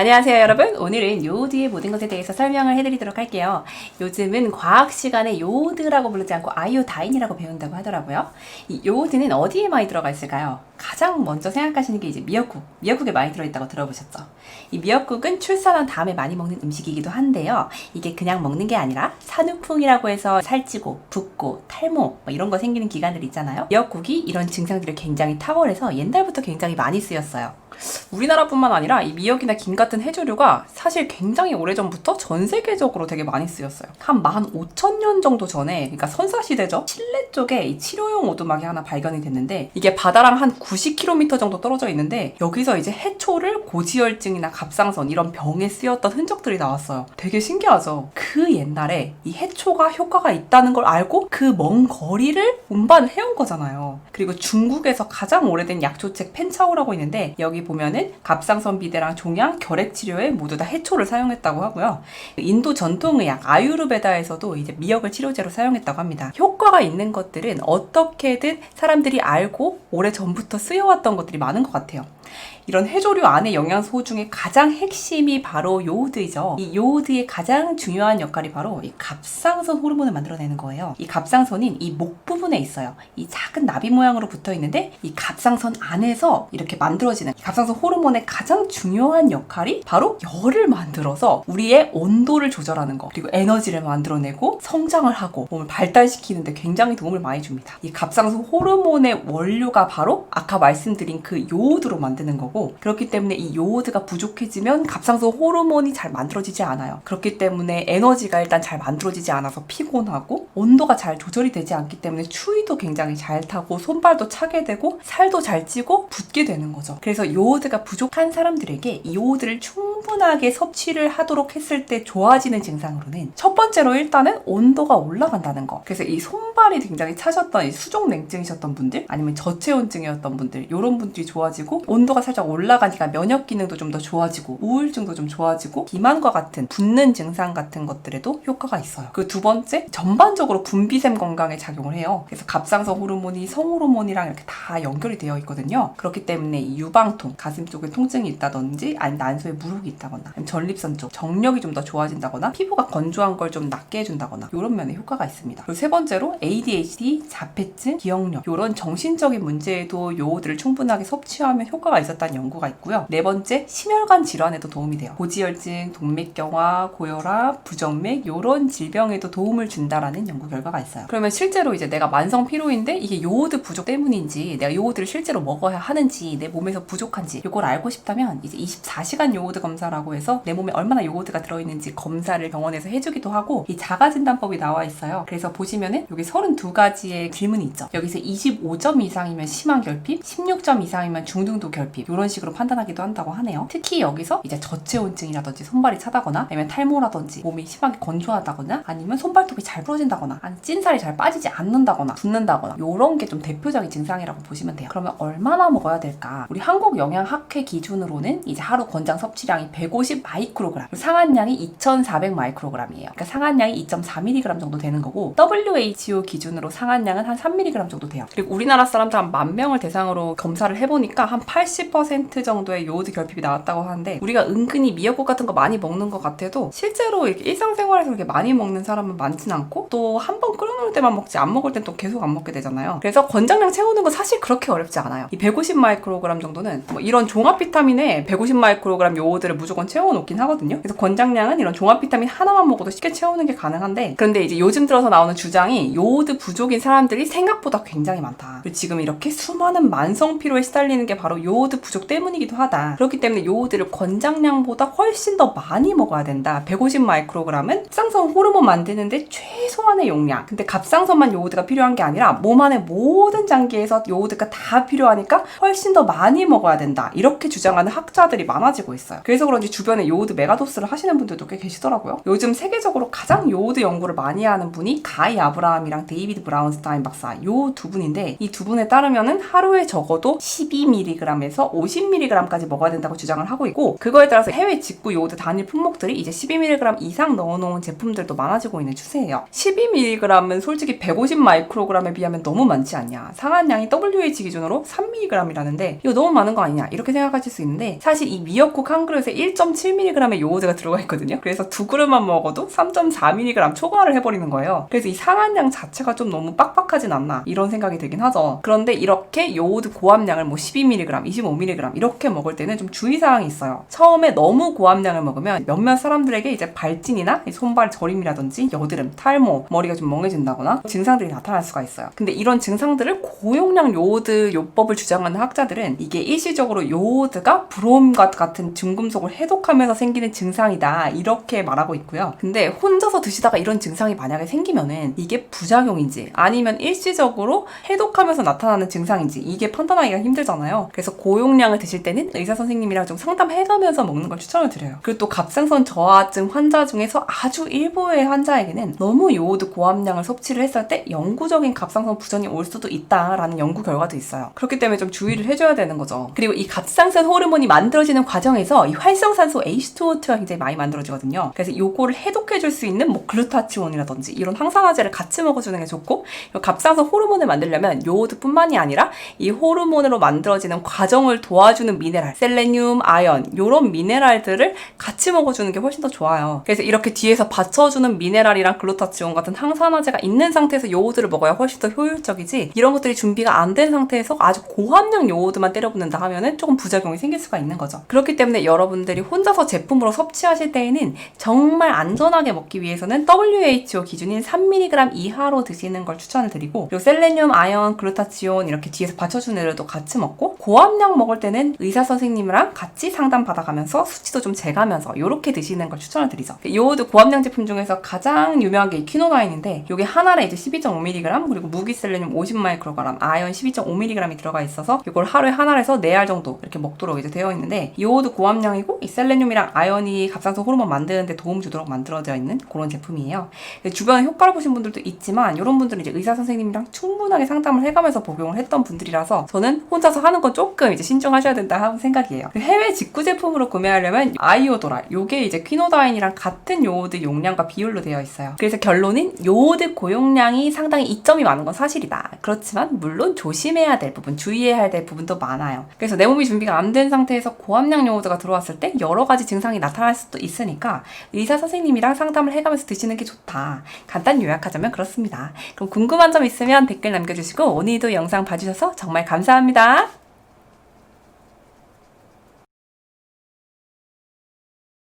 안녕하세요 여러분. 오늘은 요오드의 모든 것에 대해서 설명을 해드리도록 할게요. 요즘은 과학 시간에 요오드라고 부르지 않고 아이오다인이라고 배운다고 하더라고요. 이 요오드는 어디에 많이 들어가 있을까요? 가장 먼저 생각하시는 게 이제 미역국. 미역국에 많이 들어있다고 들어보셨죠? 이 미역국은 출산한 다음에 많이 먹는 음식이기도 한데요. 이게 그냥 먹는 게 아니라 산후풍이라고 해서 살찌고 붓고 탈모 이런 거 생기는 기간들 있잖아요. 미역국이 이런 증상들을 굉장히 탁월해서 옛날부터 굉장히 많이 쓰였어요. 우리나라뿐만 아니라 이 미역이나 김 같은 해조류가 사실 굉장히 오래전부터 전 세계적으로 되게 많이 쓰였어요. 한 15,000년 정도 전에, 그러니까 선사시대죠. 칠레 쪽에 이 치료용 오두막이 하나 발견이 됐는데 이게 바다랑 한 90km 정도 떨어져 있는데 여기서 이제 해초를 고지혈증이나 갑상선 이런 병에 쓰였던 흔적들이 나왔어요. 되게 신기하죠? 그 옛날에 이 해초가 효과가 있다는 걸 알고 그 먼 거리를 운반을 해온 거잖아요. 그리고 중국에서 가장 오래된 약초책 펜차오라고 있는데 여기 보면은 갑상선 비대랑 종양, 결핵 치료에 모두 다 해초를 사용했다고 하고요. 인도 전통의학 아유르베다에서도 이제 미역을 치료제로 사용했다고 합니다. 효과가 있는 것들은 어떻게든 사람들이 알고 오래 전부터 쓰여왔던 것들이 많은 것 같아요. 이런 해조류 안의 영양소 중에 가장 핵심이 바로 요오드이죠. 이 요오드의 가장 중요한 역할이 바로 이 갑상선 호르몬을 만들어내는 거예요. 이 갑상선인 이 목 부분에 있어요. 이 작은 나비 모양으로 붙어 있는데 이 갑상선 안에서 이렇게 만들어지는 갑상선 호르몬의 가장 중요한 역할이 바로 열을 만들어서 우리의 온도를 조절하는 거, 그리고 에너지를 만들어내고 성장을 하고 몸을 발달시키는 데 굉장히 도움을 많이 줍니다. 이 갑상선 호르몬의 원료가 바로 아까 말씀드린 그 요오드로 만드는 거고, 그렇기 때문에 이 요오드가 부족해지면 갑상선 호르몬이 잘 만들어지지 않아요. 그렇기 때문에 에너지가 일단 잘 만들어지지 않아서 피곤하고 온도가 잘 조절이 되지 않기 때문에 추위도 굉장히 잘 타고 손발도 차게 되고 살도 잘 찌고 붓게 되는 거죠. 그래서 요오드가 부족한 사람들에게 이 요오드를 충분하게 섭취를 하도록 했을 때 좋아지는 증상으로는 첫 번째로 일단은 온도가 올라간다는 거. 그래서 이 손발이 굉장히 차셨던 이 수족냉증이셨던 분들, 아니면 저체온증이었던 분들, 이런 분들이 좋아지고 온도가 살짝 올라가니까 면역 기능도 좀 더 좋아지고 우울증도 좀 좋아지고 비만과 같은 붓는 증상 같은 것들에도 효과가 있어요. 그 두 번째, 전반적으로 분비샘 건강에 작용을 해요. 그래서 갑상선 호르몬이 성호르몬이랑 이렇게 다 연결이 되어 있거든요. 그렇기 때문에 이 유방통, 가슴 쪽에 통증이 있다든지 아니면 난소에 무릎이 있다거나 아니면 전립선 쪽 정력이 좀 더 좋아진다거나 피부가 건조한 걸 좀 낫게 해준다거나 이런 면에 효과가 있습니다. 그리고 세 번째로 ADHD, 자폐증, 기억력 이런 정신적인 문제에도 요오드를 충분하게 섭취하면 효과가 있었다는 연구가 있고요. 네 번째, 심혈관 질환에도 도움이 돼요. 고지혈증, 동맥경화, 고혈압, 부정맥 이런 질병에도 도움을 준다라는 연구 결과가 있어요. 그러면 실제로 이제 내가 만성 피로인데 이게 요오드 부족 때문인지 내가 요오드를 실제로 먹어야 하는지 내 몸에서 부족한지 이걸 알고 싶다면 이제 24시간 요오드 검사라고 해서 내 몸에 얼마나 요오드가 들어있는지 검사를 병원에서 해주기도 하고 이 자가진단법이 나와 있어요. 그래서 보시면은 여기 32가지의 질문이 있죠. 여기서 25점 이상이면 심한 결핍, 16점 이상이면 중등도 결핍 이런 식으로 판단하기도 한다고 하네요. 특히 여기서 이제 저체온증이라든지 손발이 차다거나 아니면 탈모라든지 몸이 심하게 건조하다거나 아니면 손발톱이 잘 부러진다거나 아니면 찐살이 잘 빠지지 않는다거나 붓는다거나 이런 게 좀 대표적인 증상이라고 보시면 돼요. 그러면 얼마나 먹어야 될까? 우리 한국영양학회 기준으로는 이제 하루 권장 섭취량이 150 마이크로그램, 상한량이 2,400 마이크로그램이에요. 그러니까 상한량이 2.4mg 정도 되는 거고 WHO 기준으로 상한량은 한 3mg 정도 돼요. 그리고 우리나라 사람들 한 10,000명을 대상으로 검사를 해보니까 한 80% 정도의 요오드 결핍이 나왔다고 하는데 우리가 은근히 미역국 같은 거 많이 먹는 것 같아도 실제로 이렇게 일상생활에서 그렇게 많이 먹는 사람은 많진 않고 또 한 번 끓여놓을 때만 먹지 안 먹을 땐 또 계속 안 먹게 되잖아요. 그래서 권장량 채우는 건 사실 그렇게 어렵지 않아요. 이 150 마이크로그램 정도는 뭐 이런 종합 비타민에 150 마이크로그램 요오드를 무조건 채워놓긴 하거든요. 그래서 권장량은 이런 종합 비타민 하나만 먹어도 쉽게 채우는 게 가능한데 그런데 이제 요즘 들어서 나오는 주장이 요오드 부족인 사람들이 생각보다 굉장히 많다. 그리고 지금 이렇게 수많은 만성 피로에 시달리는 게 바로 요오드 부족 때문이기도 하다. 그렇기 때문에 요오드를 권장량보다 훨씬 더 많이 먹어야 된다. 150 마이크로그램은 갑상선 호르몬 만드는데 최소한의 용량. 근데 갑상선만 요오드가 필요한 게 아니라 몸 안의 모든 장기에서 요오드가 다 필요하니까 훨씬 더 많이 먹어야 된다. 이렇게 주장하는 학자들이 많아지고 있어요. 그래서 그런지 주변에 요오드 메가도스를 하시는 분들도 꽤 계시더라고요. 요즘 세계적으로 가장 요오드 연구를 많이 하는 분이 가이 아브라함이랑 데이비드 브라운스타인 박사 요 두 분인데 이 두 분에 따르면은 하루에 적어도 12mg에서 mg에서 50mg까지 먹어야 된다고 주장을 하고 있고, 그거에 따라서 해외 직구 요오드 단일 품목들이 이제 12mg 이상 넣어놓은 제품들도 많아지고 있는 추세예요. 12mg은 솔직히 150 마이크로그램에 비하면 너무 많지 않냐. 상한량이 WHO 기준으로 3mg이라는데 이거 너무 많은 거 아니냐 이렇게 생각하실 수 있는데, 사실 이 미역국 한 그릇에 1.7mg의 요오드가 들어가 있거든요. 그래서 두 그릇만 먹어도 3.4mg 초과를 해버리는 거예요. 그래서 이 상한량 자체가 좀 너무 빡빡하진 않나 이런 생각이 들긴 하죠. 그런데 이렇게 요오드 고함량을 뭐 12mg, 25mg 이렇게 먹을 때는 좀 주의사항이 있어요. 처음에 너무 고함량을 먹으면 몇몇 사람들에게 이제 발진이나 손발 저림이라든지 여드름, 탈모, 머리가 좀 멍해진다거나 증상들이 나타날 수가 있어요. 근데 이런 증상들을 고용량 요오드 요법을 주장하는 학자들은 이게 일시적으로 요오드가 브롬과 같은 중금속을 해독하면서 생기는 증상이다 이렇게 말하고 있고요. 근데 혼자서 드시다가 이런 증상이 만약에 생기면은 이게 부작용인지 아니면 일시적으로 해독하면서 나타나는 증상인지 이게 판단하기가 힘들잖아요. 그래서 고용량을 드실 때는 의사 선생님이랑 좀 상담해가면서 먹는 걸 추천을 드려요. 그리고 또 갑상선 저하증 환자 중에서 아주 일부의 환자에게는 너무 요오드 고함량을 섭취를 했을 때 영구적인 갑상선 부전이 올 수도 있다라는 연구 결과도 있어요. 그렇기 때문에 좀 주의를 해줘야 되는 거죠. 그리고 이 갑상선 호르몬이 만들어지는 과정에서 이 활성산소 H2O2가 굉장히 많이 만들어지거든요. 그래서 요거를 해독해줄 수 있는 뭐 글루타치온이라든지 이런 항산화제를 같이 먹어주는 게 좋고, 갑상선 호르몬을 만들려면 요오드뿐만이 아니라 이 호르몬으로 만들어지는 과정을 도와주는 미네랄, 셀레늄, 아연 이런 미네랄들을 같이 먹어주는 게 훨씬 더 좋아요. 그래서 이렇게 뒤에서 받쳐주는 미네랄이랑 글루타치온 같은 항산화제가 있는 상태에서 요오드를 먹어야 훨씬 더 효율적이지, 이런 것들이 준비가 안 된 상태에서 아주 고함량 요오드만 때려붓는다 하면은 조금 부작용이 생길 수가 있는 거죠. 그렇기 때문에 여러분들이 혼자서 제품으로 섭취하실 때에는 정말 안전하게 먹기 위해서는 WHO 기준인 3mg 이하로 드시는 걸 추천을 드리고, 그리고 셀레늄, 아연, 글루타치온 이렇게 뒤에서 받쳐주는 애들도 같이 먹고, 고함량 먹을 때는 의사 선생님이랑 같이 상담 받아가면서 수치도 좀 재가면서 이렇게 드시는 걸 추천을 드리죠. 요오드 고함량 제품 중에서 가장 유명한 게 키노다인인데, 이게 하나에 이제 12.5mg 그리고 무기셀레늄 50마이크로그램, 아연 12.5mg이 들어가 있어서 이걸 하루에 하나에서 4알 정도 이렇게 먹도록 이제 되어 있는데, 요오드 고함량이고 이 셀레늄이랑 아연이 갑상선 호르몬 만드는데 도움 주도록 만들어져 있는 그런 제품이에요. 주변에 효과를 보신 분들도 있지만 이런 분들은 이제 의사 선생님이랑 충분하게 상담을 해가면서 복용을 했던 분들이라서 저는 혼자서 하는 건 조금 이제 신중하셔야 된다 하는 생각이에요. 해외 직구 제품으로 구매하려면 아이오도랄, 요게 이제 퀴노다인이랑 같은 요오드 용량과 비율로 되어 있어요. 그래서 결론은 요오드 고용량이 상당히 이점이 많은 건 사실이다. 그렇지만 물론 조심해야 될 부분, 주의해야 될 부분도 많아요. 그래서 내 몸이 준비가 안 된 상태에서 고함량 요오드가 들어왔을 때 여러 가지 증상이 나타날 수도 있으니까 의사 선생님이랑 상담을 해가면서 드시는 게 좋다. 간단히 요약하자면 그렇습니다. 그럼 궁금한 점 있으면 댓글 남겨주시고, 오늘도 영상 봐주셔서 정말 감사합니다.